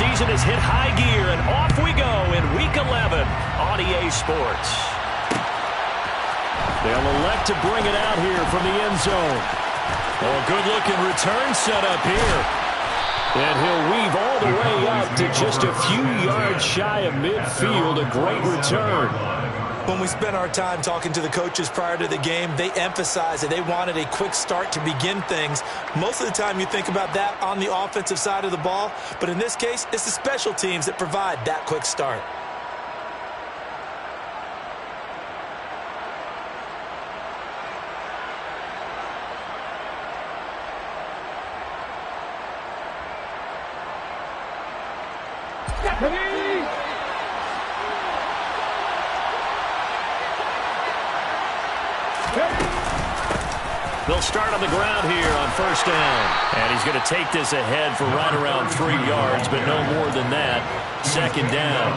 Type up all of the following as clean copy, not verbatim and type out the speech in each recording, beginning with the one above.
season has hit high gear, and off we go in Week 11 on EA Sports. They'll elect to bring it out here from the end zone. Oh, good-looking return set up here. And he'll weave all the way up to just a few yards shy of midfield. A great return. When we spent our time talking to the coaches prior to the game, they emphasized that they wanted a quick start to begin things. Most of the time you think about that on the offensive side of the ball, but in this case, it's the special teams that provide that quick start. They'll start on the ground here on first down. And he's going to take this ahead for right around 3 yards, but no more than that. Second down.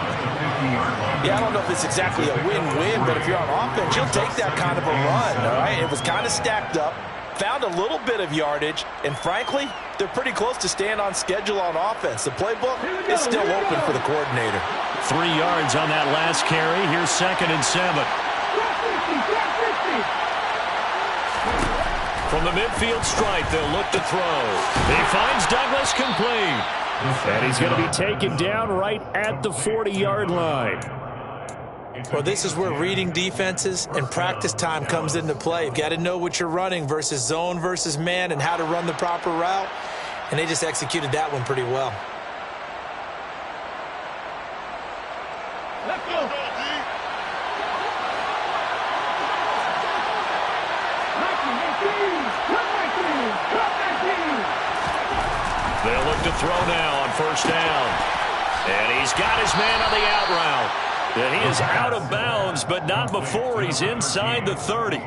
Yeah, I don't know if it's exactly a win-win, but if you're on offense, you'll take that kind of a run, all right? It was kind of stacked up, found a little bit of yardage, and frankly, they're pretty close to staying on schedule on offense. The playbook is still open for the coordinator. 3 yards on that last carry. Here's 2nd and 7. From the midfield stripe, they'll look to throw. He finds Douglas complete. And he's going to be taken down right at the 40-yard line. Well, this is where reading defenses and practice time comes into play. You've got to know what you're running versus zone versus man and how to run the proper route. And they just executed that one pretty well. Let's go. They'll look to throw now on first down. And he's got his man on the out route. And he is out of bounds, but not before he's inside the 30.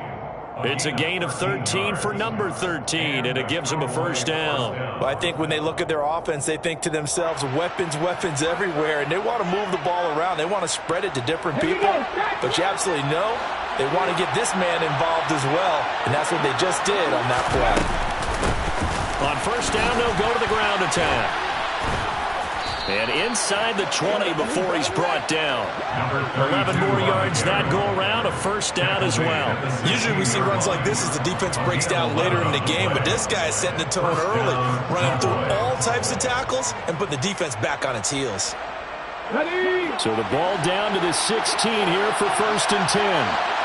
It's a gain of 13 for number 13, and it gives him a first down. Well, I think when they look at their offense, they think to themselves, weapons, weapons everywhere, and they want to move the ball around. They want to spread it to different people, but you absolutely know they want to get this man involved as well, and that's what they just did on that play. On first down, they'll go to the ground attack. And inside the 20 before he's brought down. 11 more yards that go around, a first down as well. Usually we see runs like this as the defense breaks down later in the game, but this guy is setting the tone early, running through all types of tackles and putting the defense back on its heels. So the ball down to the 16 here for first and 10.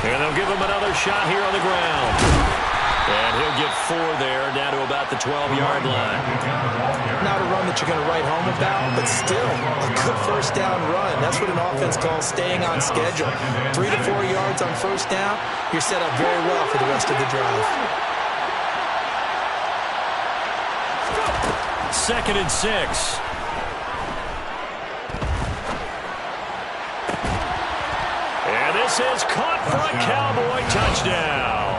And they'll give him another shot here on the ground. And he'll get 4 there, down to about the 12-yard line. Not a run that you're going to write home about, but still a good first down run. That's what an offense calls staying on schedule. 3 to 4 yards on first down, you're set up very well for the rest of the drive. 2nd and 6. This is caught for a Cowboy touchdown.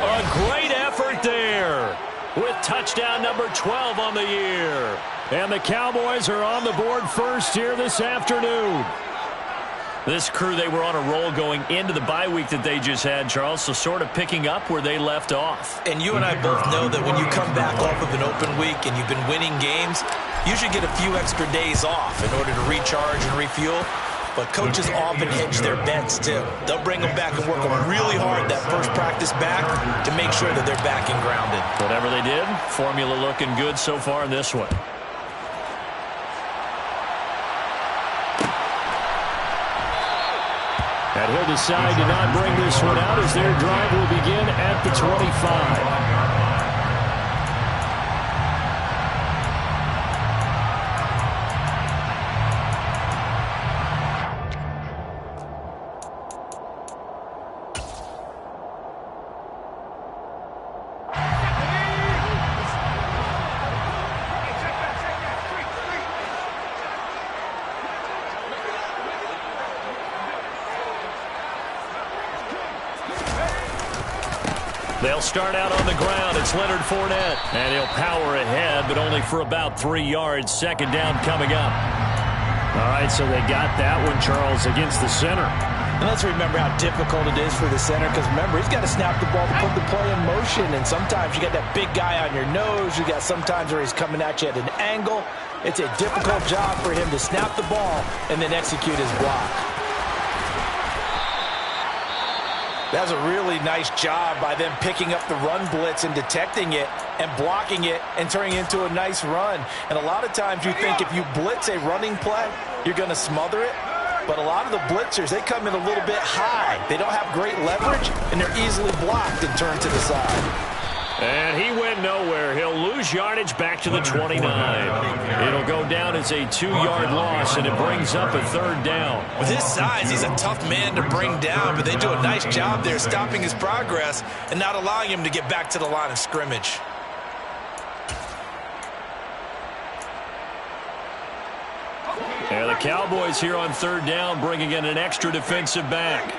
A great effort there with touchdown number 12 on the year. And the Cowboys are on the board first here this afternoon. This crew, they were on a roll going into the bye week that they just had, Charles, so sort of picking up where they left off. And you and I both know that when you come back off of an open week and you've been winning games, you should get a few extra days off in order to recharge and refuel. But coaches often hedge their bets, too. They'll bring them back and work them really hard that first practice back to make sure that they're back and grounded. Whatever they did, formula looking good so far in this one. And he'll decide to not bring this one out as their drive will begin at the 25. They'll start out on the ground. It's Leonard Fournette. And he'll power ahead, but only for about 3 yards. Second down coming up. All right, so they got that one, Charles, against the center. And let's remember how difficult it is for the center, because remember, he's got to snap the ball to put the play in motion, and sometimes you got that big guy on your nose. You got sometimes where he's coming at you at an angle. It's a difficult job for him to snap the ball and then execute his block. That's a really nice job by them picking up the run blitz and detecting it and blocking it and turning it into a nice run. And a lot of times you think if you blitz a running play, you're going to smother it. But a lot of the blitzers, they come in a little bit high. They don't have great leverage, and they're easily blocked and turned to the side. And he went nowhere. He'll lose yardage back to the 29. It'll go down as a 2-yard loss, and it brings up a 3rd down. With his size, he's a tough man to bring down, but they do a nice job there stopping his progress and not allowing him to get back to the line of scrimmage. And the Cowboys here on 3rd down, bringing in an extra defensive back.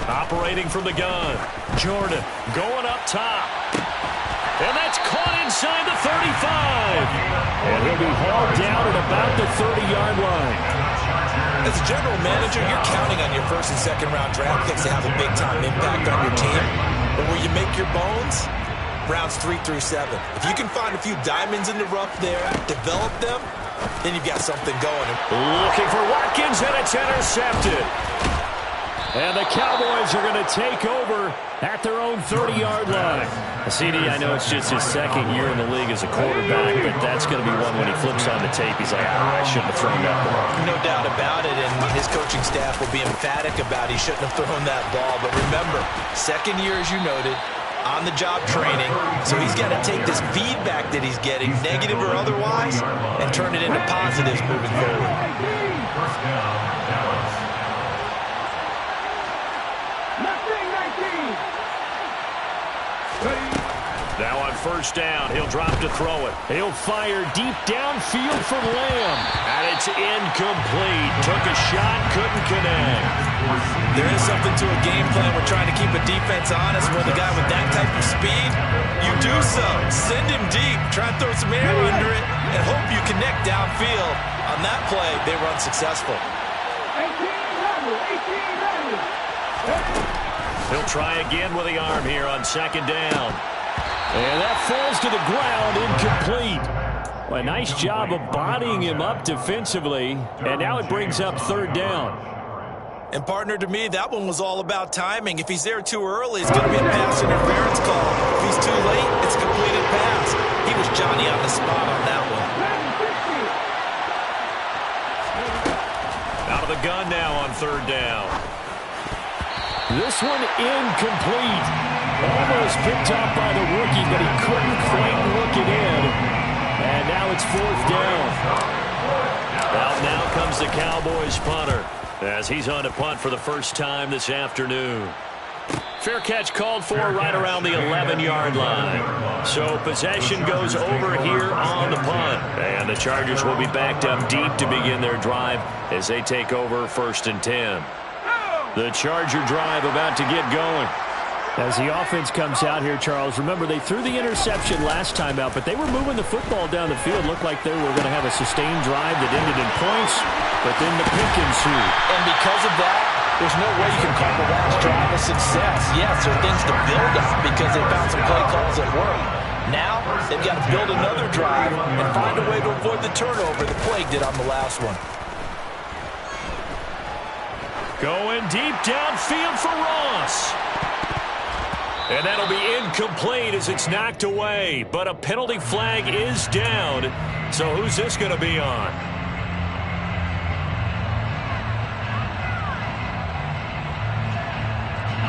Operating from the gun. Jordan going up top. And that's caught inside the 35. And he'll be hauled down at about the 30-yard line. As a general manager, you're counting on your 1st and 2nd round draft picks to have a big-time impact on your team. But where you make your bones, rounds 3 through 7. If you can find a few diamonds in the rough there, develop them, then you've got something going. Looking for Watkins, and it's intercepted. And the Cowboys are going to take over at their own 30-yard line. CD, I know it's just his 2nd year in the league as a quarterback, but that's going to be one when he flips on the tape, he's like, I shouldn't have thrown that ball. No doubt about it, and his coaching staff will be emphatic about he shouldn't have thrown that ball. But remember, 2nd year, as you noted, on-the-job training, so he's got to take this feedback that he's getting, negative or otherwise, and turn it into positives moving forward. Now on 1st down, he'll drop to throw it. He'll fire deep downfield for Lamb. And it's incomplete. Took a shot, couldn't connect. There is something to a game plan. We're trying to keep a defense honest. With a guy with that type of speed, you do so. Send him deep. Try and throw some air under it and hope you connect downfield. On that play, they were unsuccessful. He'll try again with the arm here on 2nd down. And that falls to the ground, incomplete. Well, a nice job of bodying him up defensively. And now it brings up 3rd down. And partner, to me, that one was all about timing. If he's there too early, it's going to be a pass interference call. If he's too late, it's a completed pass. He was Johnny on the spot on that one. Out of the gun now on 3rd down. This one incomplete. Almost picked up by the rookie, but he couldn't quite work it in. And now it's 4th down. Out now comes the Cowboys punter as he's on to punt for the first time this afternoon. Fair catch called for right around the 11-yard line. So possession goes over here on the punt. And the Chargers will be backed up deep to begin their drive as they take over 1st and 10. The Charger drive about to get going. As the offense comes out here, Charles, remember they threw the interception last time out, but they were moving the football down the field. Looked like they were going to have a sustained drive that ended in points, but then the pick ensued. And because of that, there's no way you can call the last drive a success. Yes, there are things to build on because they found some play calls that work. Now, they've got to build another drive and find a way to avoid the turnover the Plague did on the last one. Going deep downfield for Ross. And that'll be incomplete as it's knocked away. But a penalty flag is down. So who's this going to be on?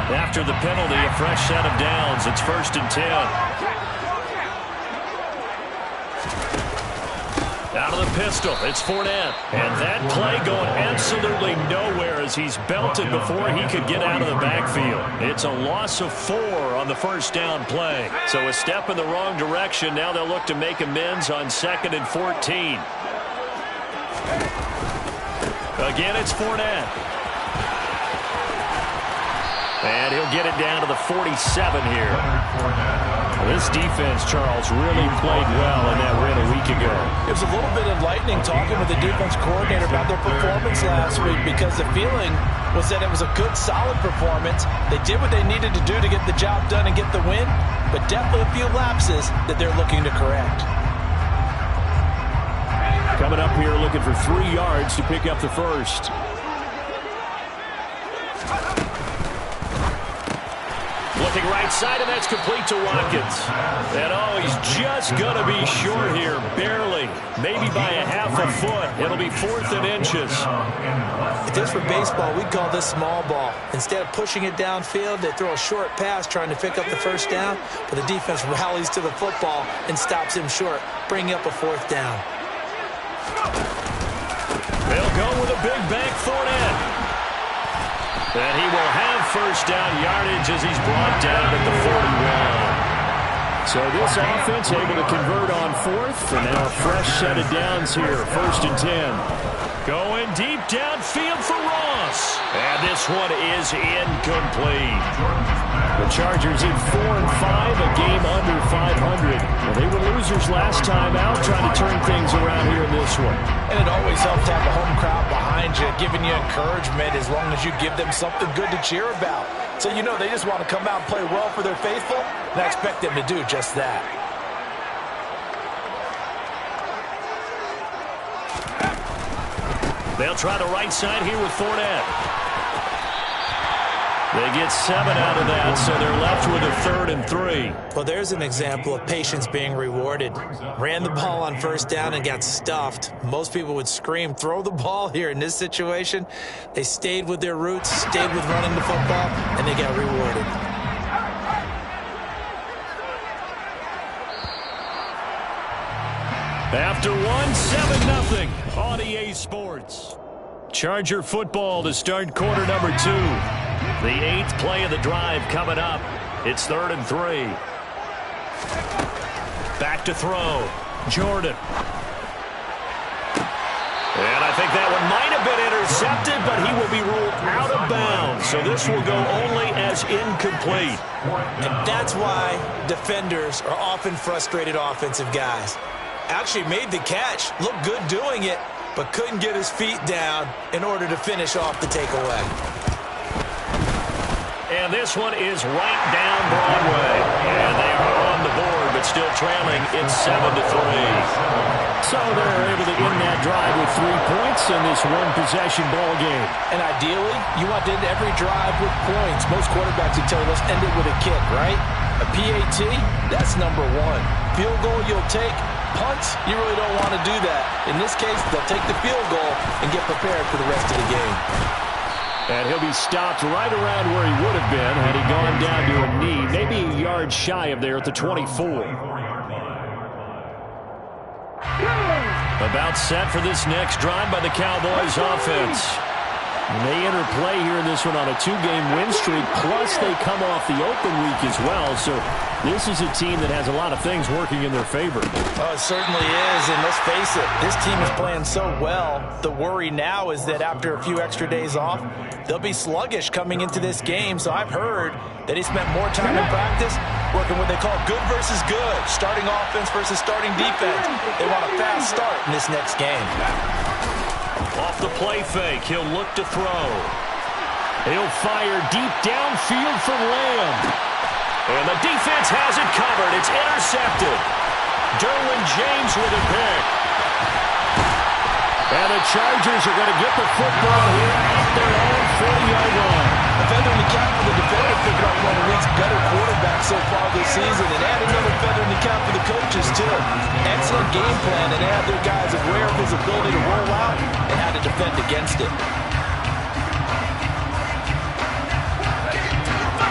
After the penalty, a fresh set of downs. It's 1st and 10. Out of the pistol, it's Fournette. And that play going absolutely nowhere as he's belted before he could get out of the backfield. It's a loss of 4 on the 1st down play. So a step in the wrong direction. Now they'll look to make amends on 2nd and 14. Again, it's Fournette. And he'll get it down to the 47 here. This defense, Charles, really played well in that win a week ago. It was a little bit enlightening talking with the defense coordinator about their performance last week, because the feeling was that it was a good, solid performance. They did what they needed to do to get the job done and get the win, but definitely a few lapses that they're looking to correct. Coming up here looking for 3 yards to pick up the first. Looking right side, and that's complete to Watkins. And, he's just going to be short here, barely. Maybe by a half a foot. It'll be 4th and inches. If this were baseball, we'd call this small ball. Instead of pushing it downfield, they throw a short pass trying to pick up the first down, but the defense rallies to the football and stops him short, bringing up a 4th down. They'll go with a big bank Fournette. And he will have first down yardage as he's brought down at the 41. So this offense able to convert on 4th, and now a fresh set of downs here, 1st and 10. Going deep downfield for Ross. And this one is incomplete. The Chargers in 4-5, a game under 500. Well, they were losers last time out, trying to turn things around here in this one. And it always helps to have a home crowd behind you, giving you encouragement as long as you give them something good to cheer about. So you know they just want to come out and play well for their faithful, and I expect them to do just that. They'll try the right side here with Fournette. They get 7 out of that, so they're left with a 3rd and 3. Well, there's an example of patience being rewarded. Ran the ball on first down and got stuffed. Most people would scream, throw the ball here. In this situation, they stayed with their roots, stayed with running the football, and they got rewarded. After 1, 7-0 on EA Sports. Charger football to start quarter number 2. The 8th play of the drive coming up. It's 3rd and 3. Back to throw. Jordan. And I think that one might have been intercepted, but he will be ruled out of bounds. So this will go only as incomplete. And that's why defenders are often frustrated offensive guys. Actually made the catch, looked good doing it, but couldn't get his feet down in order to finish off the takeaway. And this one is right down Broadway. And they are on the board, but still trailing. It's 7-3. So they're able to end that drive with 3 points in this one-possession ball game. And ideally, you want to end every drive with points. Most quarterbacks would tell you, let's end it with a kick, right? A PAT, that's number 1. Field goal you'll take. Punts, you really don't want to do that. In this case, they'll take the field goal and get prepared for the rest of the game. And he'll be stopped right around where he would have been had he gone down to a knee, maybe a yard shy of there at the 24. About set for this next drive by the Cowboys offense. And they enter play here in this one on a 2-game win streak, plus they come off the open week as well. So this is a team that has a lot of things working in their favor. Oh, it certainly is, and let's face it, this team is playing so well. The worry now is that after a few extra days off, they'll be sluggish coming into this game. So I've heard that he spent more time in practice working what they call good versus good, starting offense versus starting defense. They want a fast start in this next game. Off the play fake, he'll look to throw. He'll fire deep downfield for Lamb. And the defense has it covered. It's intercepted. Derwin James with a pick. And the Chargers are going to get the football here at their own 40-yard line. A feather in the cap for the defender, picking up one of the league's better quarterbacks so far this season, and add another feather in the cap for the coaches, too. Excellent game plan, and they have their guys aware of his ability to roll out and how to defend against it.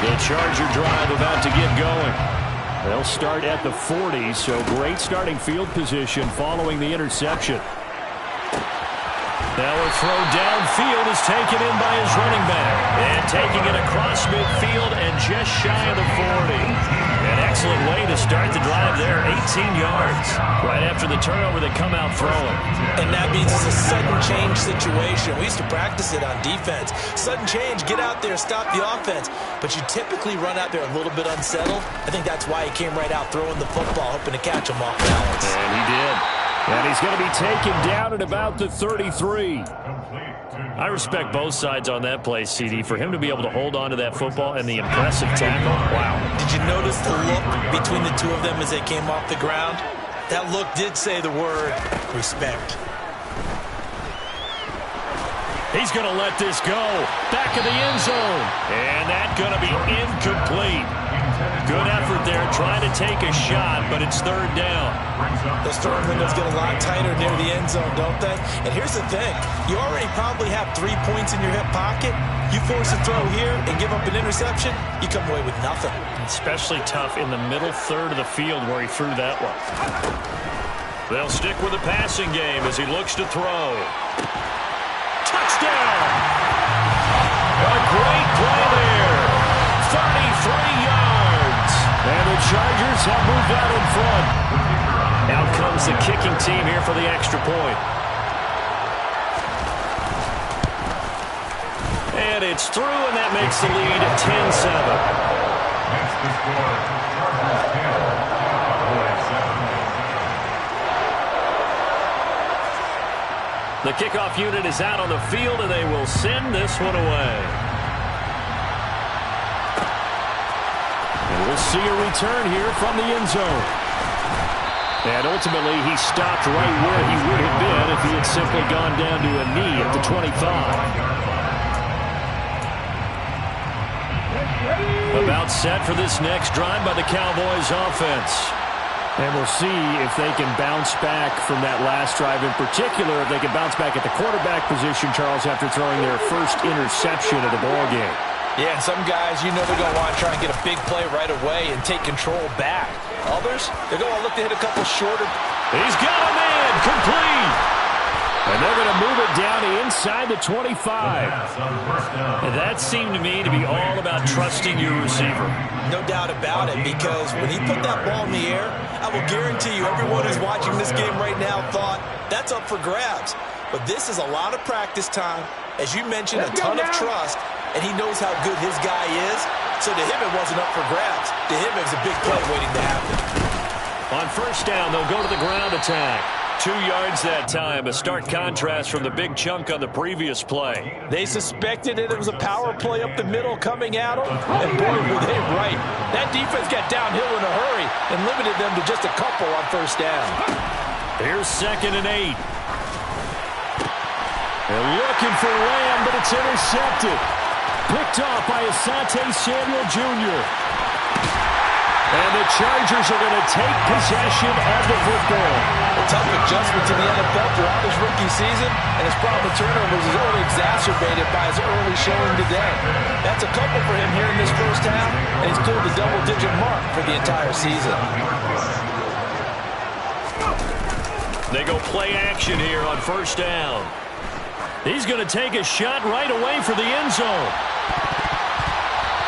The Charger drive about to get going. They'll start at the 40, so great starting field position following the interception. Now a throw downfield is taken in by his running back. And taking it across midfield and just shy of the 40. An excellent way to start the drive there, 18 yards. Right after the turnover, they come out throwing. And that means it's a sudden change situation. We used to practice it on defense. Sudden change, get out there, stop the offense. But you typically run out there a little bit unsettled. I think that's why he came right out throwing the football, hoping to catch him off balance. And he did. And he's going to be taken down at about the 33. I respect both sides on that play, CD. For him to be able to hold on to that football and the impressive tackle, wow. Did you notice the look between the two of them as they came off the ground? That look did say the word respect. He's going to let this go. Back of the end zone. And that's going to be incomplete. Good effort there trying to take a shot, but it's third down. Those throwing windows get a lot tighter near the end zone, don't they? And here's the thing. You already probably have 3 points in your hip pocket. You force a throw here and give up an interception, you come away with nothing. Especially tough in the middle third of the field where he threw that one. They'll stick with the passing game as he looks to throw. Touchdown! A great play there. 33 yards. And the Chargers have moved out in front. Out comes the kicking team here for the extra point. And it's through, and that makes the lead 10-7. That's the score. Chargers 10, Cowboys 7. The kickoff unit is out on the field, and they will send this one away. And we'll see a return here from the end zone. And ultimately, he stopped right where he would have been if he had simply gone down to a knee at the 25. About set for this next drive by the Cowboys offense. And we'll see if they can bounce back from that last drive in particular, if they can bounce back at the quarterback position, Charles, after throwing their first interception of the ballgame. Yeah, and some guys, you know they're going to want to try and get a big play right away and take control back. Others, they're going to look to hit a couple shorter. He's got him in, complete. And they're going to move it down inside the 25. And that seemed to me to be all about trusting your receiver. No doubt about it, because when he put that ball in the air, I will guarantee you everyone who's watching this game right now thought, that's up for grabs. But this is a lot of practice time. As you mentioned, a ton of trust, and he knows how good his guy is. So to him, it wasn't up for grabs. To him, it was a big play waiting to happen. On first down, they'll go to the ground attack. 2 yards that time, a stark contrast from the big chunk on the previous play. They suspected it was a power play up the middle coming at them, and boy, were they right. That defense got downhill in a hurry and limited them to just a couple on first down. Here's 2nd and 8. They're looking for Lamb, but it's intercepted. Picked off by Asante Samuel Jr. And the Chargers are going to take possession of the football. A tough adjustment to the NFL throughout his rookie season, and his problem with turnovers is only exacerbated by his early showing today. That's a couple for him here in this first half, and he's cleared the double-digit mark for the entire season. They go play action here on first down. He's going to take a shot right away for the end zone.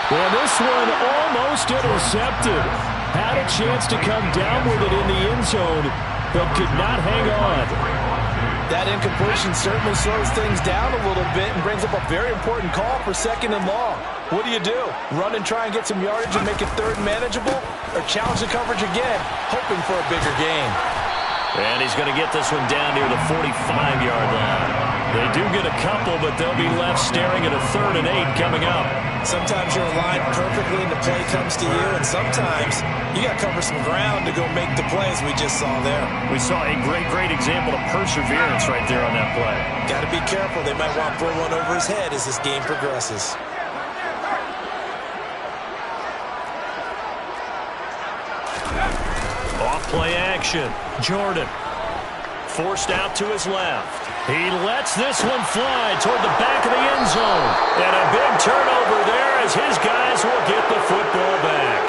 Well, this one almost intercepted. Had a chance to come down with it in the end zone, but could not hang on. That incompletion certainly slows things down a little bit and brings up a very important call for 2nd and long. What do? Run and try and get some yardage and make it third manageable? Or challenge the coverage again, hoping for a bigger gain? And he's going to get this one down near the 45-yard line. They do get a couple, but they'll be left staring at a 3rd and 8 coming up. Sometimes you're aligned perfectly and the play comes to you, and sometimes you got to cover some ground to go make the plays we just saw there. We saw a great example of perseverance right there on that play. Got to be careful. They might want to throw one over his head as this game progresses. Off play action. Jordan forced out to his left. He lets this one fly toward the back of the end zone. And a big turnover there as his guys will get the football back.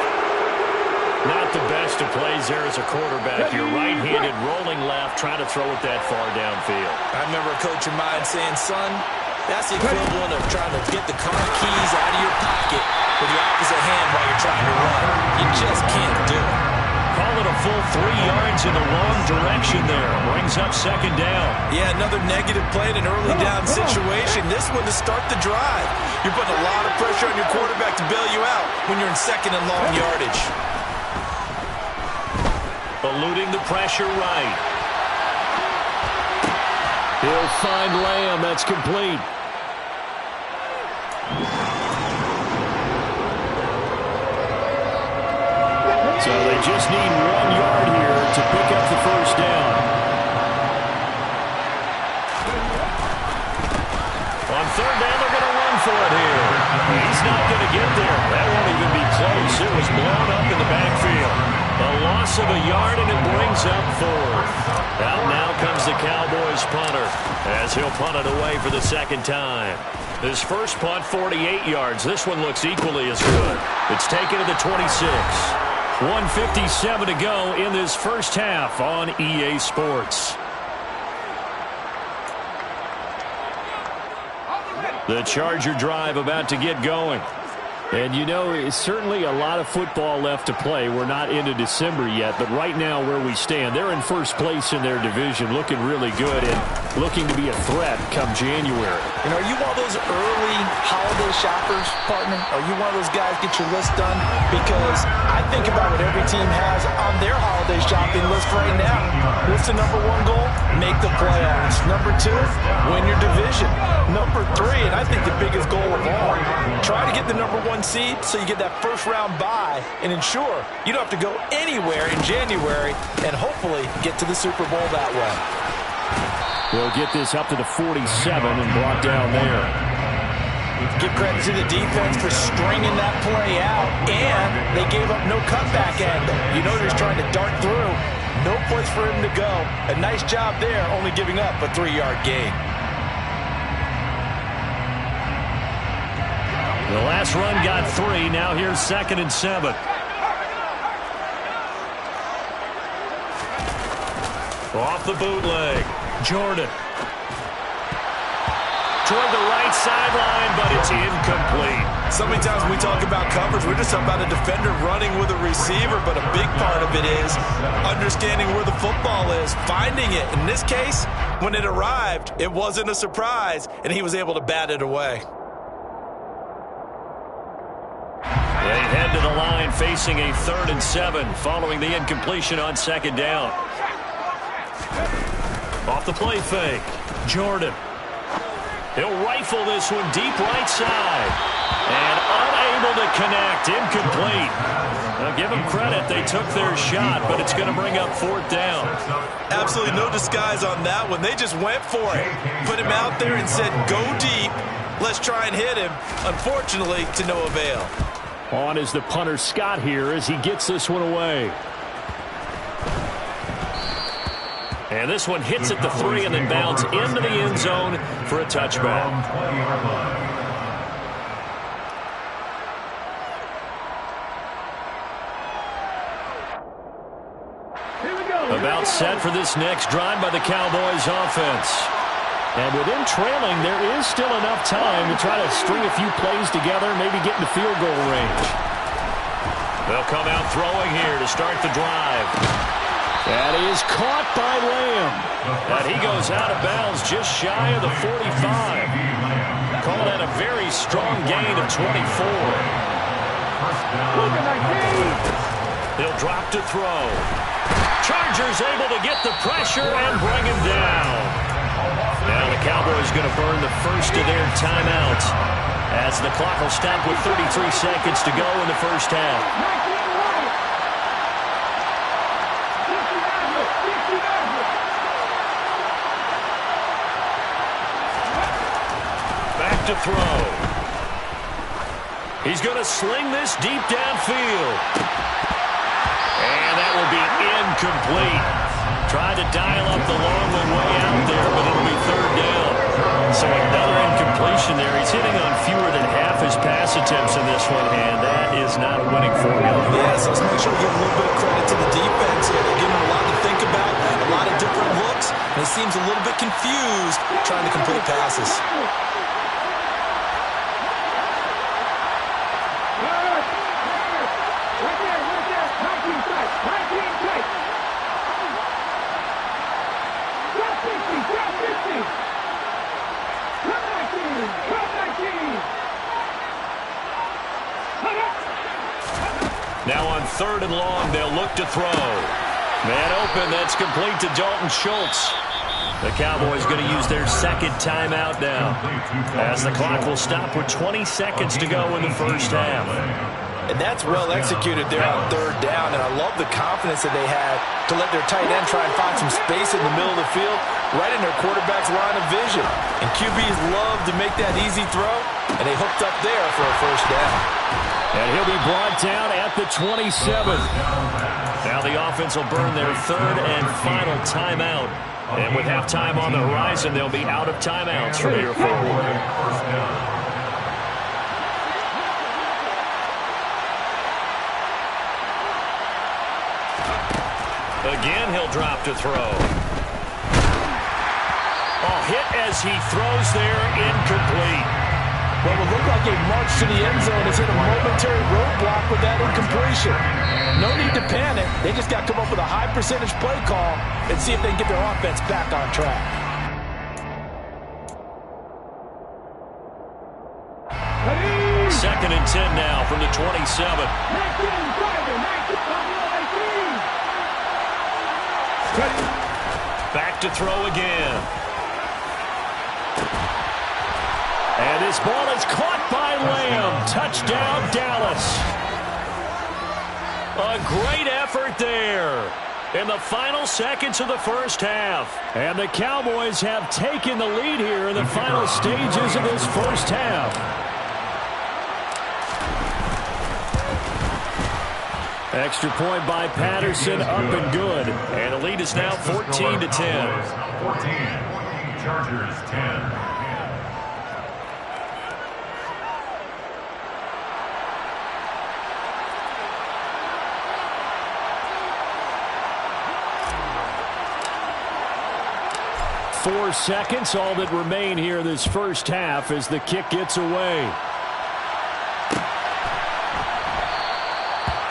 Not the best of plays there as a quarterback. You're right-handed, rolling left, trying to throw it that far downfield. I remember a coach of mine saying, son, that's the equivalent of trying to get the car keys out of your pocket with your opposite hand while you're trying to run. You just can't do it. call it a full 3 yards in the wrong direction there. Brings up second down. Yeah, another negative play in an early down situation. This one to start the drive. You're putting a lot of pressure on your quarterback to bail you out when you're in second and long yardage. Eluding the pressure right. He'll find Lamb. That's complete. So they just need 1 yard here to pick up the first down. On third down, they're going to run for it here. He's not going to get there. That won't even be close. It was blown up in the backfield. A loss of a yard, and it brings up fourth. Out now comes the Cowboys punter as he'll punt it away for the second time. His first punt, 48 yards. This one looks equally as good. It's taken to the 26. 1:57 to go in this first half on EA Sports. The Charger drive about to get going. And, you know, it's certainly a lot of football left to play. We're not into December yet, but right now where we stand, they're in first place in their division, looking really good and looking to be a threat come January. You know, are you one of those early holiday shoppers, partner? Are you one of those guys get your list done? Because I think about what every team has on their holiday shopping list right now. What's the number one goal? Make the playoffs. Number two, win your division. Number three, and I think the biggest goal of all, try to get the number one seed so you get that first round bye and ensure you don't have to go anywhere in January and hopefully get to the Super Bowl that way. They'll get this up to the 47 and brought down there. Give credit to the defense for stringing that play out, and they gave up no cutback angle. You know they're just trying to dart through. No place for him to go. A nice job there, only giving up a 3-yard gain. The last run got 3. Now here's 2nd and 7. Off the bootleg. Jordan. Toward the right sideline, but it's incomplete. So many times when we talk about coverage, we're just talking about a defender running with a receiver, but a big part of it is understanding where the football is, finding it. In this case, when it arrived, it wasn't a surprise, and he was able to bat it away. They head to the line facing a 3rd and 7 following the incompletion on 2nd down. Off the play fake. Jordan. He'll rifle this one deep right side. And unable to connect. Incomplete. Now give them credit. They took their shot, but it's going to bring up 4th down. Absolutely no disguise on that one. They just went for it. Put him out there and said, go deep. Let's try and hit him. Unfortunately, to no avail. On is the punter Scott here as he gets this one away. And this one hits at the 3 and then bounds into the end zone for a touchback. About set for this next drive by the Cowboys offense. And with them trailing, there is still enough time to try to string a few plays together, maybe get into field goal range. They'll come out throwing here to start the drive. That is caught by Lamb. And he goes out of bounds just shy of the 45. Call that a very strong gain of 24. He'll drop to throw. Chargers able to get the pressure and bring him down. Now the Cowboys going to burn the first of their timeouts as the clock will stop with 33 seconds to go in the first half. To throw. He's going to sling this deep downfield. And that will be incomplete. Tried to dial up the long one way out there, but it'll be 3rd down. So another incompletion there. He's hitting on fewer than half his pass attempts in this one, and that is not a winning formula. Yeah, so let's make sure we give a little bit of credit to the defense here. They're giving him a lot to think about, a lot of different looks, and he seems a little bit confused trying to complete passes. 3rd and long. They'll look to throw. Man open. That's complete to Dalton Schultz. The Cowboys going to use their 2nd timeout now, as the clock will stop with 20 seconds to go in the first half. And that's well executed there on 3rd down, and I love the confidence that they had to let their tight end try and find some space in the middle of the field, right in their quarterback's line of vision. And QBs love to make that easy throw, and they hooked up there for a 1st down. And he'll be brought down at the 27. Now the offense will burn their 3rd and final timeout. And with halftime on the horizon, they'll be out of timeouts from here forward. Again, he'll drop to throw. Hit as he throws there, incomplete. Well, it looked like a march to the end zone has hit a momentary roadblock with that incompletion. No need to panic. They just got to come up with a high percentage play call and see if they can get their offense back on track. Second and 10 now from the 27. Back to throw again. And this ball is caught by Lamb. Touchdown, Dallas. A great effort there in the final seconds of the first half. And the Cowboys have taken the lead here in the final stages of this first half. Extra point by Patterson, up and good. And the lead is now 14-10. 14. Chargers 10. Four seconds, all that remain here this first half as the kick gets away.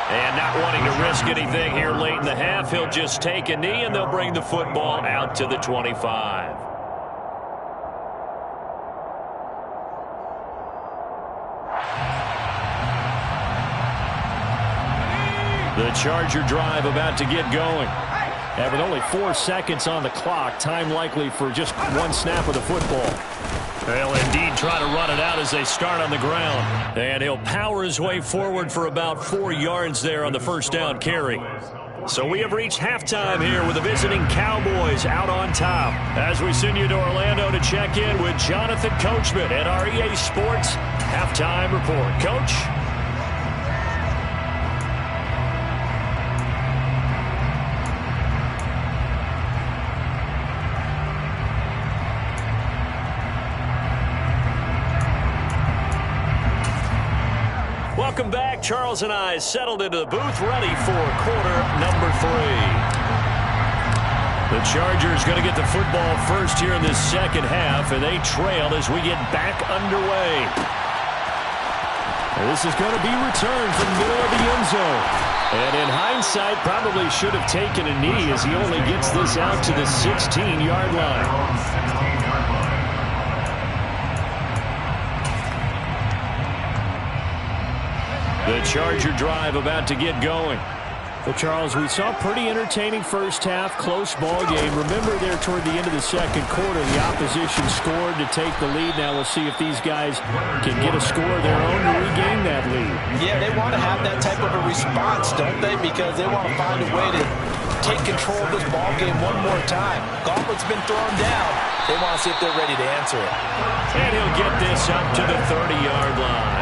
And not wanting to risk anything here late in the half, he'll just take a knee and they'll bring the football out to the 25. The Charger drive about to get going. And with only 4 seconds on the clock, time likely for just one snap of the football. They'll indeed try to run it out as they start on the ground. And he'll power his way forward for about 4 yards there on the first down carry. So we have reached halftime here with the visiting Cowboys out on top. As we send you to Orlando to check in with Jonathan Coachman at our EA Sports Halftime Report. Coach? Welcome back. Charles and I settled into the booth, ready for quarter number 3. The Chargers going to get the football first here in this second half, and they trail as we get back underway. And this is going to be returned from the middle of the end zone. And in hindsight, probably should have taken a knee as he only gets this out to the 16-yard line. The Charger drive about to get going. Well, Charles, we saw a pretty entertaining first half, close ball game. Remember there toward the end of the second quarter, the opposition scored to take the lead. Now we'll see if these guys can get a score of their own to regain that lead. Yeah, they want to have that type of a response, don't they? Because they want to find a way to take control of this ball game one more time. Gauntlet's been thrown down. They want to see if they're ready to answer it. And he'll get this up to the 30-yard line.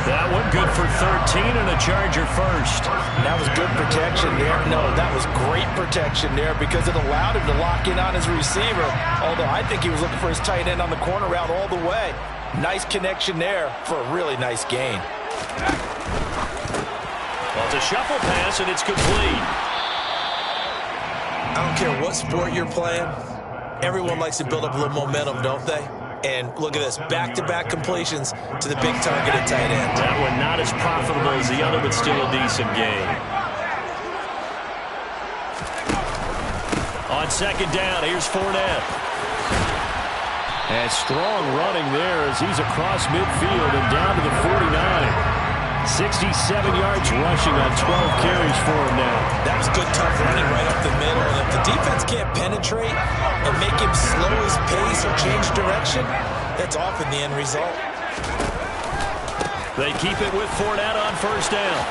That one good for 13 and a Charger first. That was good protection there. No, that was great protection there because it allowed him to lock in on his receiver. Although I think he was looking for his tight end on the corner route all the way. Nice connection there for a really nice gain. Well, it's a shuffle pass and it's complete. I don't care what sport you're playing. Everyone likes to build up a little momentum, don't they? And look at this, back-to-back completions to the big targeted tight end. That one not as profitable as the other, but still a decent gain. On second down, here's Fournette. And strong running there as he's across midfield and down to the 49. 67 yards rushing on 12 carries for him now. That was good, tough running right up the middle. And if the defense can't penetrate and make him slow his pace or change direction, that's often the end result. They keep it with Fournette on first down.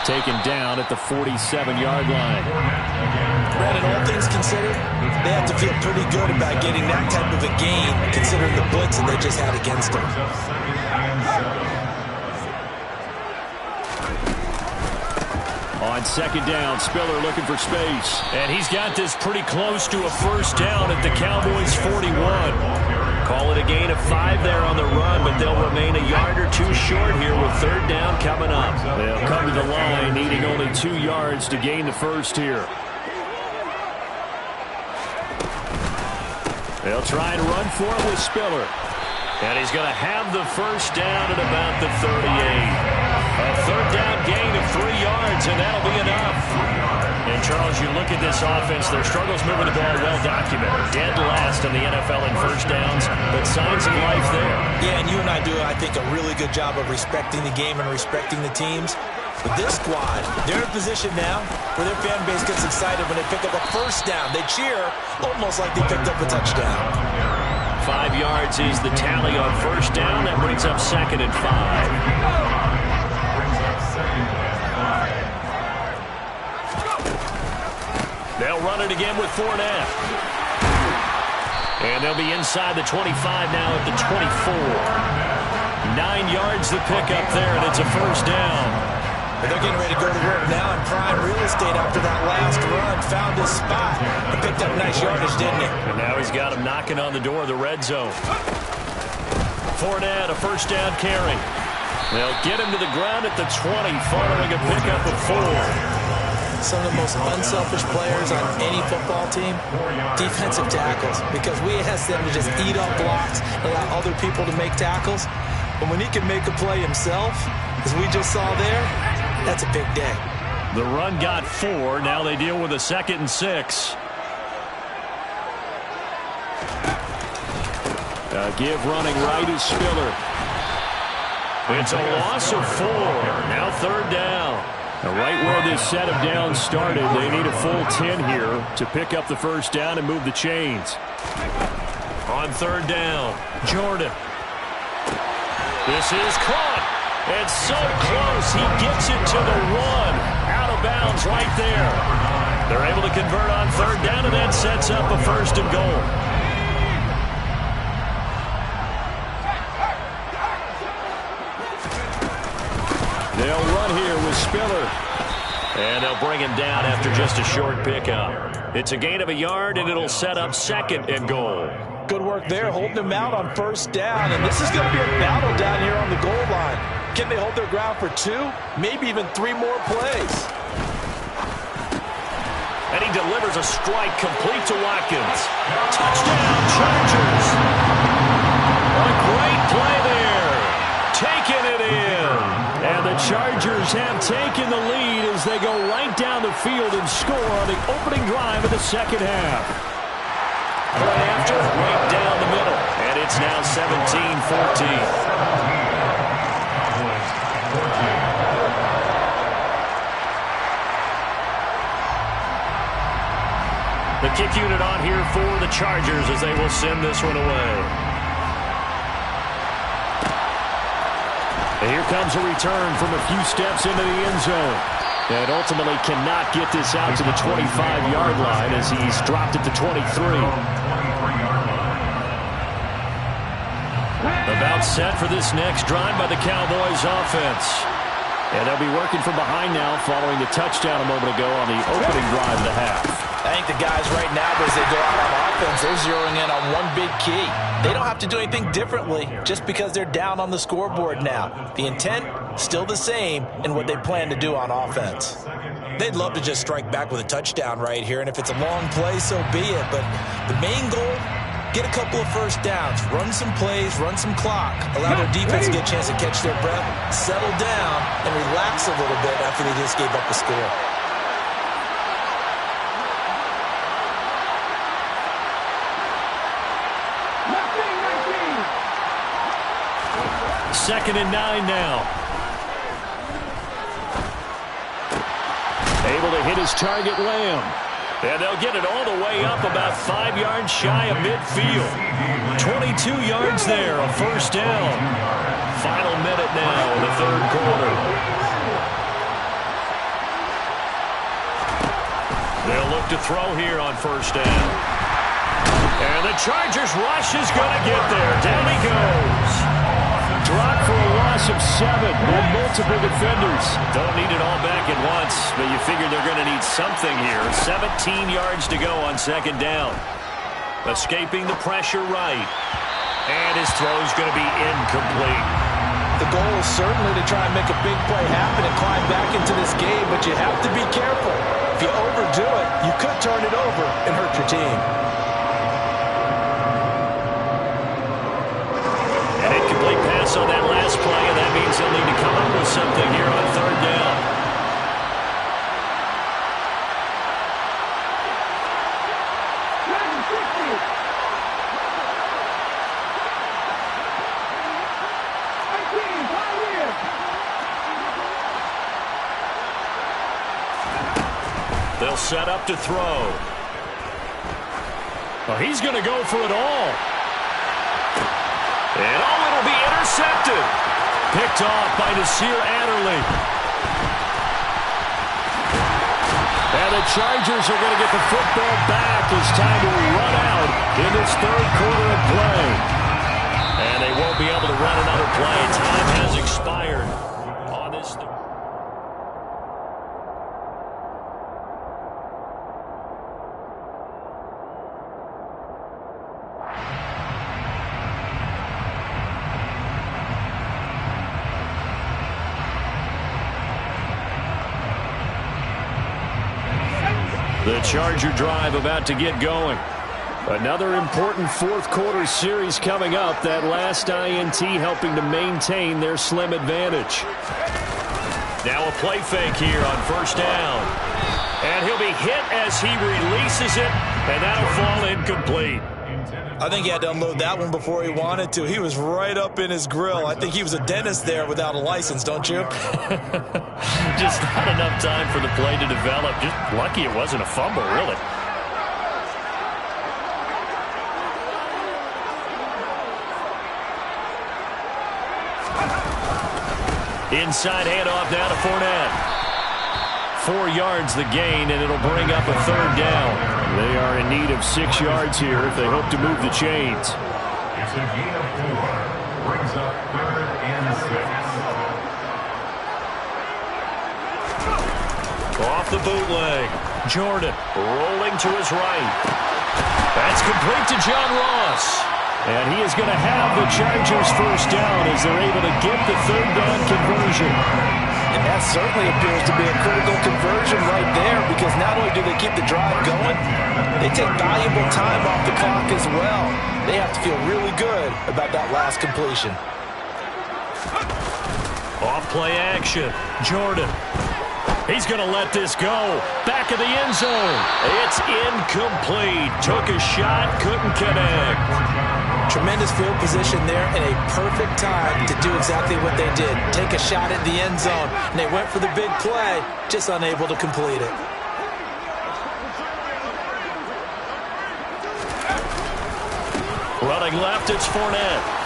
Taken down at the 47-yard line. Brandon, all things considered, they have to feel pretty good about getting that type of a gain, considering the blitz that they just had against them. On second down, Spiller looking for space. And he's got this pretty close to a first down at the Cowboys' 41. Call it a gain of 5 there on the run, but they'll remain a yard or 2 short here with third down coming up. They'll come to the line, needing only 2 yards to gain the first here. They'll try and run for it with Spiller. And he's going to have the first down at about the 38. A third down gain of 3 yards, and that'll be enough. And, Charles, you look at this offense, their struggles moving the ball well documented. Dead last in the NFL in first downs, but signs of life there. Yeah, and you and I do, I think, a really good job of respecting the game and respecting the teams. But this squad, they're in a position now where their fan base gets excited when they pick up a first down. They cheer almost like they picked up a touchdown. 5 yards is the tally on first down. That brings up second and 5. They'll run it again with Fournette. And they'll be inside the 25 now at the 24. 9 yards to pick up there, and it's a first down. But they're getting ready to go to work now in prime real estate after that last run. Found his spot and picked up nice yardage, didn't he? And now he's got him knocking on the door of the red zone. Fournette, a first down carry. They'll get him to the ground at the 20 following a pickup of 4. Some of the most unselfish players on any football team, defensive tackles, because we ask them to just eat up blocks, allow other people to make tackles. But when he can make a play himself, as we just saw there, that's a big day. The run got 4. Now they deal with a 2nd and 6. Give running right is Spiller. It's a loss of 4. Now third down. Now right where this set of downs started, they need a full 10 here to pick up the first down and move the chains. On third down, Jordan. This is caught. And so close, he gets it to the 1. Out of bounds right there. They're able to convert on third down, and that sets up a first and goal. They'll run here with Spiller. And they'll bring him down after just a short pickup. It's a gain of a yard, and it'll set up second and goal. Good work there, holding him out on first down. And this is going to be a battle down here on the goal line. Can they hold their ground for 2, maybe even 3 more plays? And he delivers a strike complete to Watkins. Touchdown, Chargers. A great play there. Taking it in. And the Chargers have taken the lead as they go right down the field and score on the opening drive of the second half. Point after, right down the middle. And it's now 17-14. The kick unit on here for the Chargers as they will send this one away. And here comes a return from a few steps into the end zone. And ultimately cannot get this out to the 25-yard line as he's dropped at the 23. About set for this next drive by the Cowboys offense. And they'll be working from behind now following the touchdown a moment ago on the opening drive of the half. I think the guys right now, as they go out on offense, they're zeroing in on one big key. They don't have to do anything differently just because they're down on the scoreboard now. The intent, still the same in what they plan to do on offense. They'd love to just strike back with a touchdown right here, and if it's a long play, so be it. But the main goal, get a couple of first downs, run some plays, run some clock, allow their defense to get a chance to catch their breath, settle down, and relax a little bit after they just gave up a score. Second and 9 now. Able to hit his target, Lamb. And they'll get it all the way up about 5 yards shy of midfield. 22 yards there, a first down. Final minute now in the third quarter. They'll look to throw here on first down. And the Chargers rush is going to get there. Down he goes. Dropped for a loss of 7 and multiple defenders. Don't need it all back at once, but you figure they're going to need something here. 17 yards to go on second down. Escaping the pressure right. And his throw's going to be incomplete. The goal is certainly to try and make a big play happen and climb back into this game, but you have to be careful. If you overdo it, you could turn it over and hurt your team. An incomplete pass on that last play, and that means they'll need to come up with something here on third down. They'll set up to throw. Well, he's going to go for it all. And it'll be intercepted. Picked off by Nasir Adderley. And the Chargers are going to get the football back. It's time to run out in this third quarter of play. And they won't be able to run another play. Time has expired on this. The Charger drive about to get going. Another important fourth quarter series coming up. That last INT helping to maintain their slim advantage. Now a play fake here on first down. And he'll be hit as he releases it, and that'll fall incomplete. I think he had to unload that one before he wanted to. He was right up in his grill. I think he was a dentist there without a license, don't you? Just not enough time for the play to develop. Just lucky it wasn't a fumble, really. Inside handoff now to Fournette. 4 yards the gain, and it'll bring up a third down. They are in need of 6 yards here if they hope to move the chains. It's a gain of 4. Brings up 3rd and 6. Off the bootleg. Jordan rolling to his right. That's complete to John Ross. And he is going to have the Chargers first down as they're able to get the third down conversion. And that certainly appears to be a critical conversion right there, because not only do they keep the drive going, they take valuable time off the clock as well. They have to feel really good about that last completion. Off play action. Jordan. He's going to let this go. Back of the end zone. It's incomplete. Took a shot, couldn't connect. Tremendous field position there and a perfect time to do exactly what they did. Take a shot at the end zone. And they went for the big play, just unable to complete it. Running left, it's Fournette.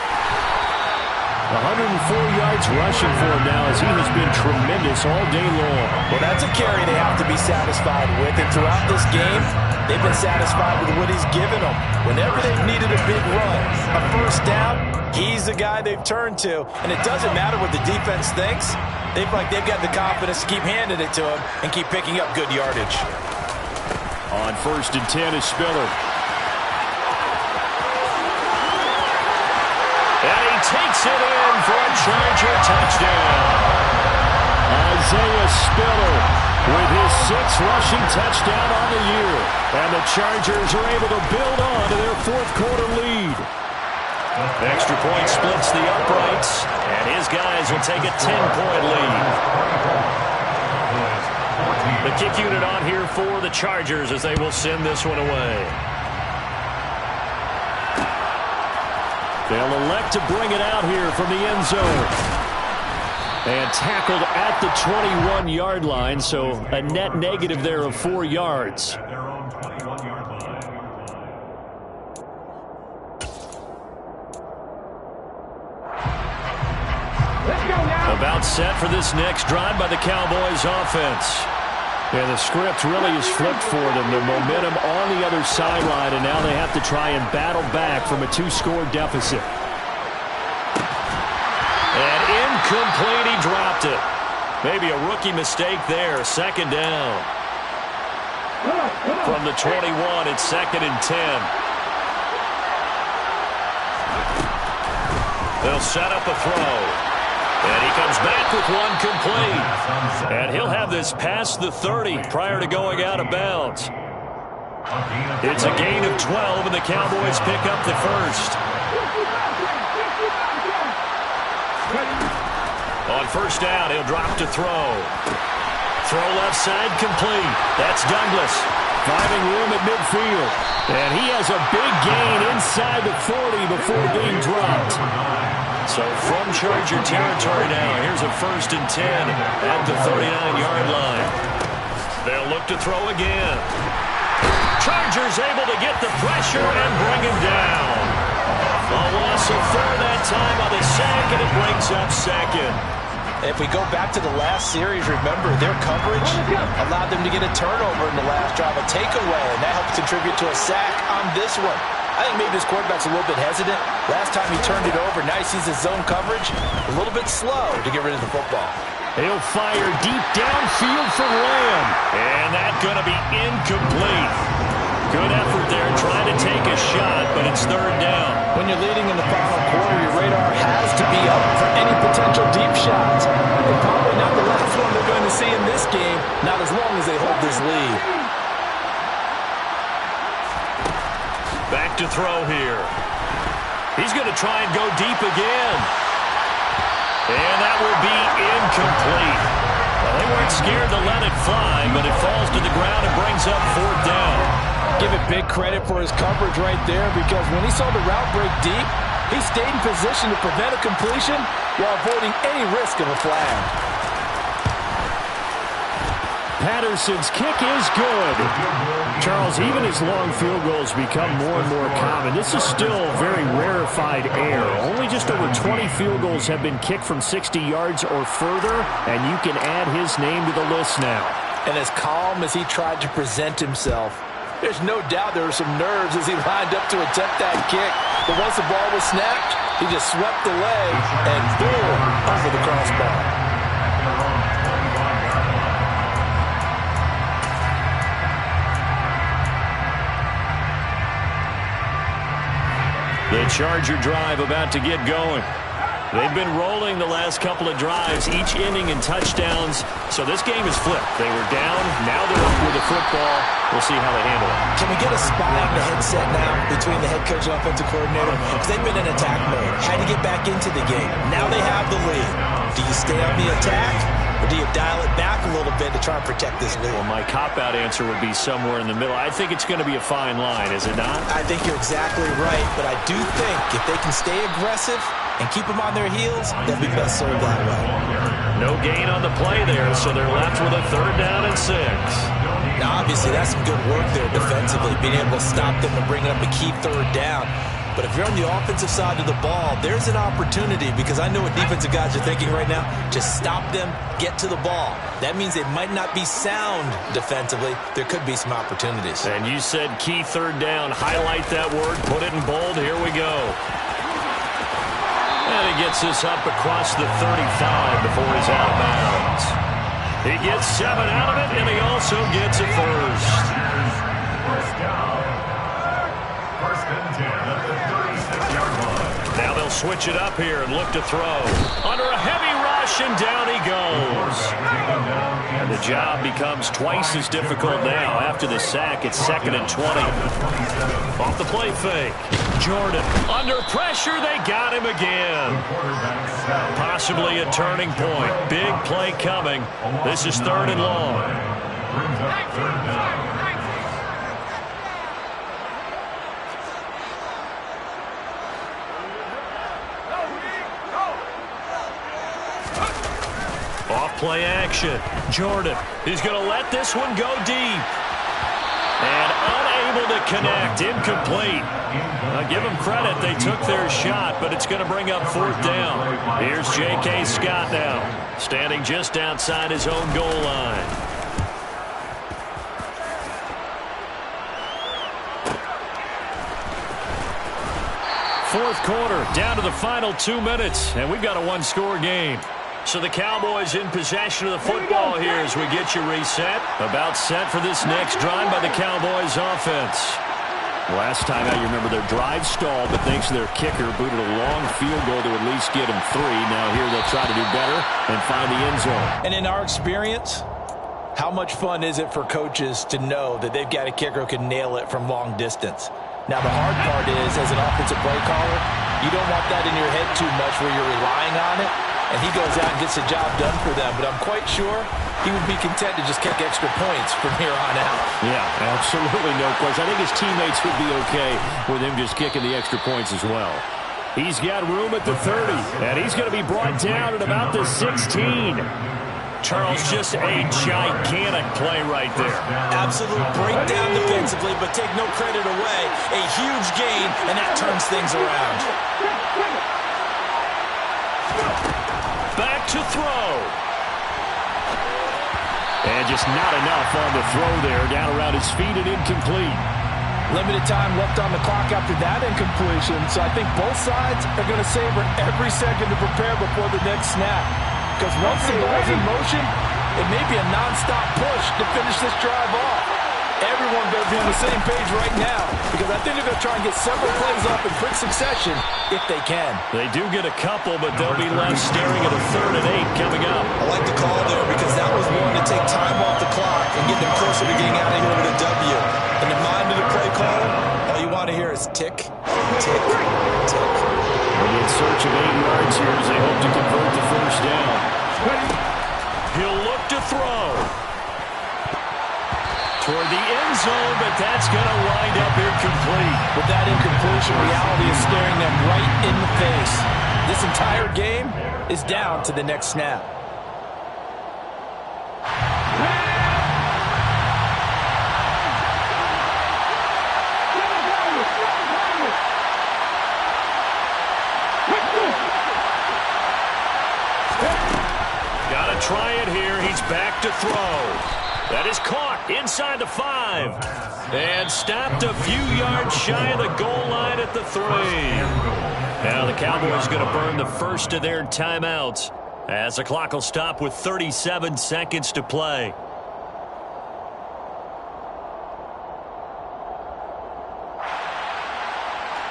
104 yards rushing for him now as he has been tremendous all day long. Well, that's a carry they have to be satisfied with. And throughout this game, they've been satisfied with what he's given them. Whenever they've needed a big run, a first down, he's the guy they've turned to. And it doesn't matter what the defense thinks. They've got the confidence to keep handing it to him and keep picking up good yardage. On 1st and 10 is Spiller. And he takes it in for a Charger touchdown. Isaiah Spiller with his 6th rushing touchdown on the year. And the Chargers are able to build on to their fourth quarter lead. Extra point splits the uprights, and his guys will take a 10-point lead. The kick unit on here for the Chargers as they will send this one away. They'll elect to bring it out here from the end zone. And tackled at the 21-yard line, so a net negative there of 4 yards. About set for this next drive by the Cowboys offense. And the script really is flipped for them. The momentum on the other sideline, and now they have to try and battle back from a 2-score deficit. And incomplete, he dropped it. Maybe a rookie mistake there. Second down. From the 21, it's 2nd and 10. They'll set up a throw. And he comes back with one complete. And he'll have this past the 30 prior to going out of bounds. It's a gain of 12, and the Cowboys pick up the first. On first down, he'll drop to throw. Throw left side, complete. That's Douglas. Finding room at midfield. And he has a big gain inside the 40 before being dropped. So from Charger territory now, here's a 1st and 10 at the 39-yard line. They'll look to throw again. Chargers able to get the pressure and bring him down. A loss of 4 that time on the sack, and it brings up 2nd. If we go back to the last series, remember, their coverage allowed them to get a turnover in the last drive, a takeaway, and that helped contribute to a sack on this one. I think maybe this quarterback's a little bit hesitant. Last time he turned it over, now he sees his zone coverage a little bit slow to get rid of the football. He'll fire deep downfield for Lamb. And that's going to be incomplete. Good effort there trying to take a shot, but it's 3rd down. When you're leading in the final quarter, your radar has to be up for any potential deep shots. But probably not the last one they're going to see in this game, not as long as they hold this lead. Back to throw here. He's going to try and go deep again. And that will be incomplete. Well, they weren't scared to let it fly, but it falls to the ground and brings up 4th down. Give it big credit for his coverage right there, because when he saw the route break deep, he stayed in position to prevent a completion while avoiding any risk of a flag. Patterson's kick is good. Charles, even as long field goals become more and more common, this is still very rarefied air. Only just over 20 field goals have been kicked from 60 yards or further, and you can add his name to the list now. And as calm as he tried to present himself, there's no doubt there were some nerves as he lined up to attempt that kick. But once the ball was snapped, he just swept the leg and boom, over the crossbar. The Charger drive about to get going. They've been rolling the last couple of drives, each ending in touchdowns. So this game is flipped. They were down, now they're up with the football. We'll see how they handle it. Can we get a spy on the headset now between the head coach and offensive coordinator? Because they've been in attack mode. Had to get back into the game. Now they have the lead. Do you stay on the attack, or do you dial it back a little bit to try and protect this lead? Well, my cop-out answer would be somewhere in the middle. I think it's going to be a fine line, is it not? I think you're exactly right, but I do think if they can stay aggressive and keep them on their heels, they'll be best served that way. No gain on the play there, so they're left with a 3rd down and 6. Now, obviously, that's some good work there defensively, being able to stop them and bring up a key 3rd down. But if you're on the offensive side of the ball, there's an opportunity, because I know what defensive guys are thinking right now. Just stop them, get to the ball. That means they might not be sound defensively. There could be some opportunities. And you said key 3rd down. Highlight that word. Put it in bold. Here we go. And he gets this up across the 35 before he's out of bounds. He gets 7 out of it, and he also gets a first. First down. 1st and 10 at the 36-yard line. Now they'll switch it up here and look to throw. Under a heavy rush, and down he goes. And the job becomes twice as difficult now. After the sack, it's 2nd and 20. Off the play fake. Jordan under pressure. They got him again. Possibly a turning point. Big play coming. This is 3rd and long. Brings up 3rd down. Off play action. Jordan, he's going to let this one go deep. And unable to connect. Incomplete. Give them credit. They took their shot, but it's going to bring up 4th down. Here's J.K. Scott now, standing just outside his own goal line. Fourth quarter, down to the final 2 minutes, and we've got a one-score game. So the Cowboys in possession of the football here as we get you reset. About set for this next drive by the Cowboys offense. Last time out, you remember their drive stalled, but thanks to their kicker, booted a long field goal to at least get them 3. Now here they'll try to do better and find the end zone. And in our experience, how much fun is it for coaches to know that they've got a kicker who can nail it from long distance? Now the hard part is, as an offensive play caller, you don't want that in your head too much where you're relying on it. And he goes out and gets the job done for them. But I'm quite sure he would be content to just kick extra points from here on out. Yeah, absolutely no question. I think his teammates would be okay with him just kicking the extra points as well. He's got room at the 30, and he's going to be brought down at about the 16. Charles, just a gigantic play right there. Absolute breakdown defensively, but take no credit away. A huge gain, and that turns things around. Back to throw. And just not enough on the throw there. Down around his feet and incomplete. Limited time left on the clock after that incompletion, so I think both sides are going to savor every second to prepare before the next snap. Because once the ball's in motion, it may be a non-stop push to finish this drive off. Everyone better be on the same page right now, because I think they're going to try and get several plays off in quick succession if they can. They do get a couple, but they'll be left staring at a 3rd and 8 coming up. I like the call there because that was one to take time off the clock and get them closer to getting out of here with a W. In the mind of the play caller, all you want to hear is tick, tick, tick. They'll be in search of 8 yards here as they hope to convert the 1st down. He'll look to throw. Toward the end zone, but that's going to wind up incomplete. With that incompletion, reality is staring them right in the face. This entire game is down to the next snap. Got to try it here. He's back to throw. That is caught inside the 5. And stopped a few yards shy of the goal line at the 3. Now the Cowboys going to burn the first of their timeouts as the clock will stop with 37 seconds to play.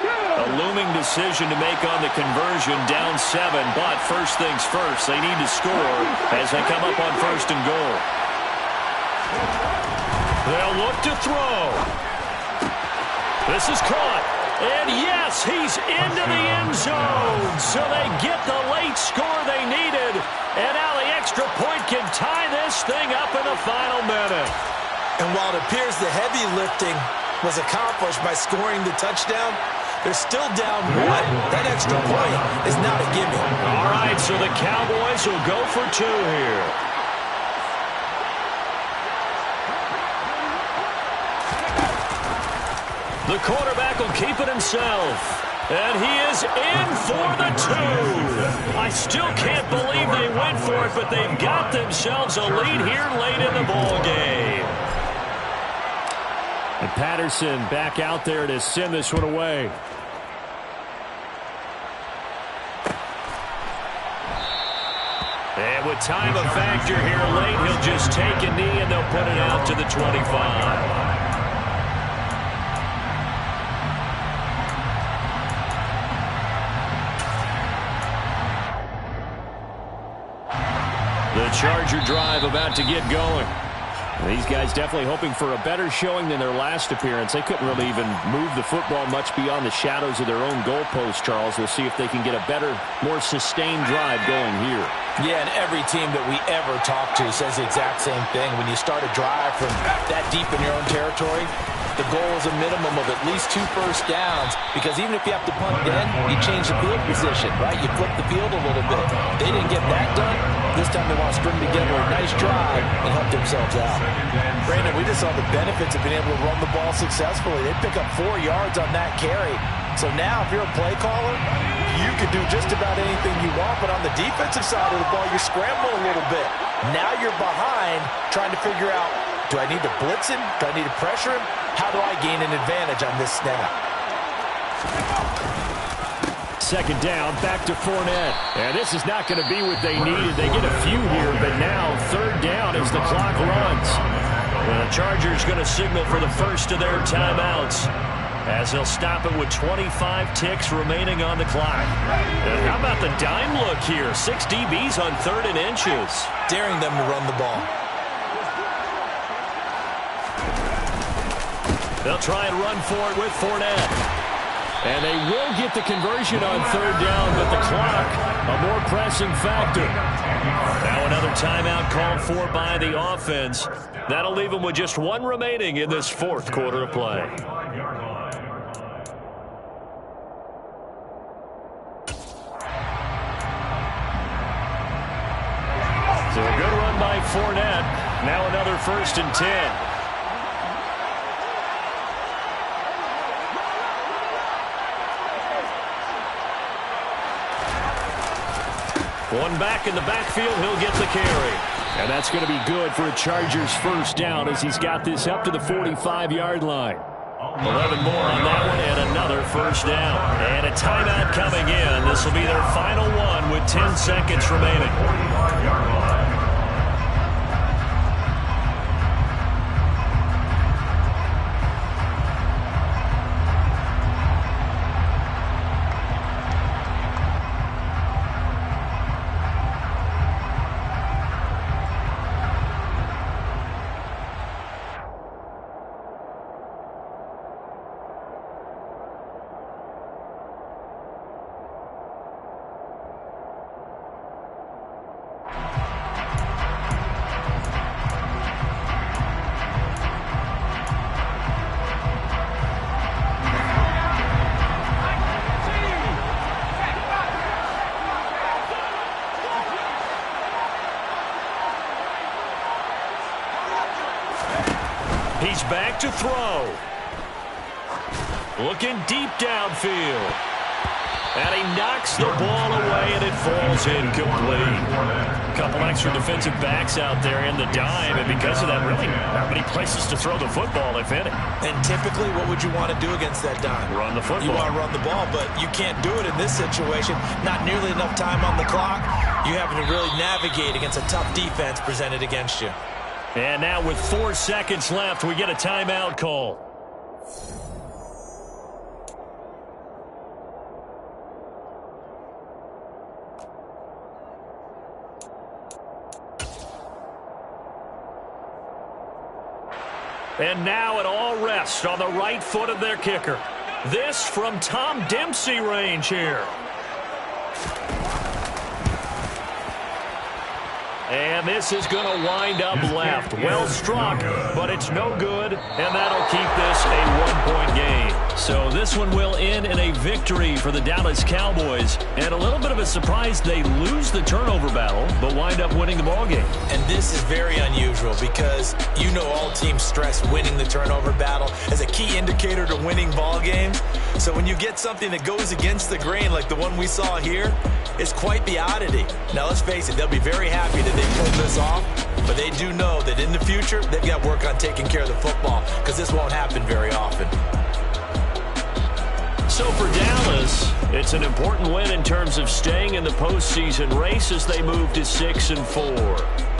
A looming decision to make on the conversion, down 7. But first things first, they need to score as they come up on 1st and goal. They'll look to throw. This is caught. And yes, he's into the end zone. So they get the late score they needed. And now the extra point can tie this thing up in the final minute. And while it appears the heavy lifting was accomplished by scoring the touchdown, they're still down 1. That extra point is not a gimme. All right, so the Cowboys will go for 2 here. The quarterback will keep it himself. And he is in for the 2. I still can't believe they went for it, but they've got themselves a lead here late in the ball game. And Patterson back out there to send this one away. And with time a factor here late, he'll just take a knee and they'll put it out to the 25. The Charger drive about to get going. These guys definitely hoping for a better showing than their last appearance. They couldn't really even move the football much beyond the shadows of their own goalpost, Charles. We'll see if they can get a better, more sustained drive going here. Yeah, and every team that we ever talk to says the exact same thing. When you start a drive from that deep in your own territory, the goal is a minimum of at least 2 first downs, because even if you have to punt then, you change the field position, right? You flip the field a little bit. They didn't get that done. This time they want to string together a nice drive and help themselves out. Brandon, we just saw the benefits of being able to run the ball successfully. They pick up 4 yards on that carry. So now if you're a play caller, you can do just about anything you want, but on the defensive side of the ball, you scramble a little bit. Now you're behind trying to figure out, do I need to blitz him? Do I need to pressure him? How do I gain an advantage on this snap? Second down, back to Fournette. And this is not going to be what they needed. They get a few here, but now third down as the clock runs. And the Chargers going to signal for the first of their timeouts, as they'll stop it with 25 ticks remaining on the clock. And how about the dime look here? 6 DBs on 3rd and inches. Daring them to run the ball. They'll try and run for it with Fournette. And they will get the conversion on 3rd down, but the clock, a more pressing factor. Now another timeout called for by the offense. That'll leave them with just 1 remaining in this 4th quarter of play. So a good run by Fournette. Now another 1st and 10. One back in the backfield, he'll get the carry. And that's going to be good for a Chargers first down as he's got this up to the 45-yard line. 11 more on that one and another first down. And a timeout coming in. This will be their final one with 10 seconds remaining. He's back to throw. Looking deep downfield. And he knocks the ball away, and it falls incomplete. A couple extra defensive backs out there in the dime, and because of that, really not many places to throw the football, if any. And typically, what would you want to do against that dime? Run the football. You want to run the ball, but you can't do it in this situation. Not nearly enough time on the clock. You having to really navigate against a tough defense presented against you. And now with 4 seconds left, we get a timeout call. And now it all rests on the right foot of their kicker. This from Tom Dempsey range here. And this is going to wind up left. Well struck, but it's no good, and that'll keep this a 1-point game. So this one will end in a victory for the Dallas Cowboys. And a little bit of a surprise, they lose the turnover battle, but wind up winning the ballgame. And this is very unusual because you know all teams stress winning the turnover battle as a key indicator to winning ball games. So when you get something that goes against the grain like the one we saw here, it's quite the oddity. Now, let's face it, they'll be very happy that they pulled this off, but they do know that in the future, they've got work on taking care of the football because this won't happen very often. So for Dallas, it's an important win in terms of staying in the postseason race as they move to 6-4.